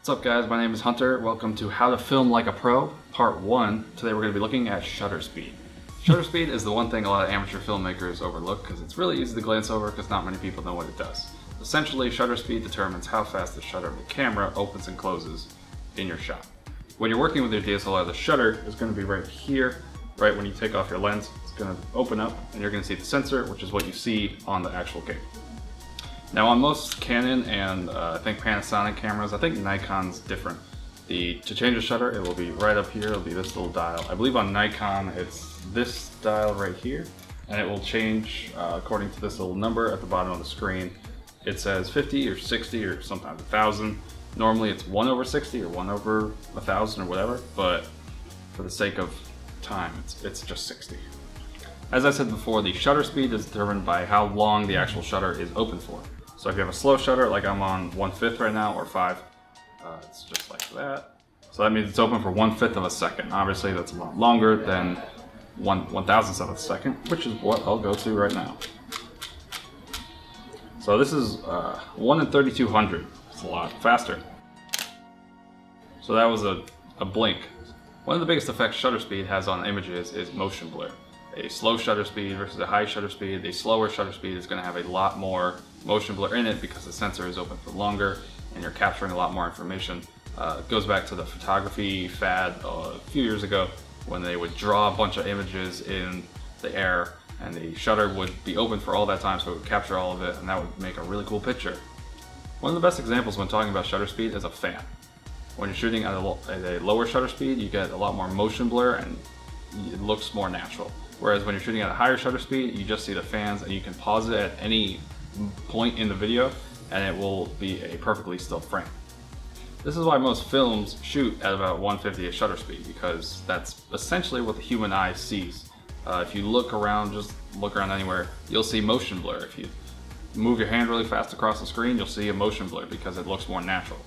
What's up guys, my name is Hunter. Welcome to How to Film Like a Pro, Part 1. Today we're going to be looking at shutter speed. Shutter speed is the one thing a lot of amateur filmmakers overlook because it's really easy to glance over because not many people know what it does. Essentially, shutter speed determines how fast the shutter of the camera opens and closes in your shot. When you're working with your DSLR, the shutter is going to be right here. Right when you take off your lens, it's going to open up and you're going to see the sensor, which is what you see on the actual camera. Now on most Canon and I think Panasonic cameras, I think Nikon's different. To change the shutter, it will be right up here, it'll be this little dial. I believe on Nikon it's this dial right here, and it will change according to this little number at the bottom of the screen. It says 50 or 60 or sometimes 1,000. Normally it's 1/60 or 1/1,000 or whatever, but for the sake of time, it's just 60. As I said before, the shutter speed is determined by how long the actual shutter is open for. So if you have a slow shutter, like I'm on 1/5 right now, or 5, it's just like that. So that means it's open for 1/5 of a second. Obviously that's a lot longer than 1/1000th of a second, which is what I'll go to right now. So this is 1 in 3200. It's a lot faster. So that was a blink. One of the biggest effects shutter speed has on images is motion blur. A slow shutter speed versus a high shutter speed, a slower shutter speed is going to have a lot more motion blur in it because the sensor is open for longer and you're capturing a lot more information. It goes back to the photography fad a few years ago when they would draw a bunch of images in the air and the shutter would be open for all that time, so it would capture all of it and that would make a really cool picture. One of the best examples when talking about shutter speed is a fan. When you're shooting at a lower shutter speed, you get a lot more motion blur and it looks more natural. Whereas when you're shooting at a higher shutter speed, you just see the fans and you can pause it at any point in the video and it will be a perfectly still frame. This is why most films shoot at about 1/50th shutter speed, because that's essentially what the human eye sees. If you look around, just look around anywhere, you'll see motion blur. If you move your hand really fast across the screen, you'll see a motion blur because it looks more natural.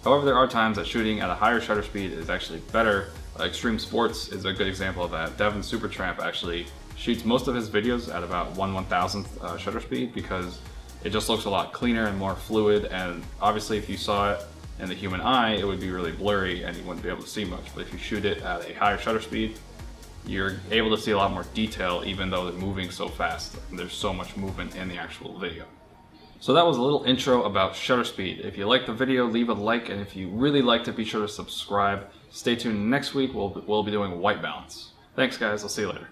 However, there are times that shooting at a higher shutter speed is actually better. Extreme Sports is a good example of that. Devin Supertramp actually shoots most of his videos at about 1/1000th shutter speed because it just looks a lot cleaner and more fluid, and obviously if you saw it in the human eye it would be really blurry and you wouldn't be able to see much, but if you shoot it at a higher shutter speed you're able to see a lot more detail even though they're moving so fast and there's so much movement in the actual video. So that was a little intro about shutter speed. If you liked the video, leave a like, and if you really liked it, be sure to subscribe. Stay tuned next week, we'll be doing white balance. Thanks guys, I'll see you later.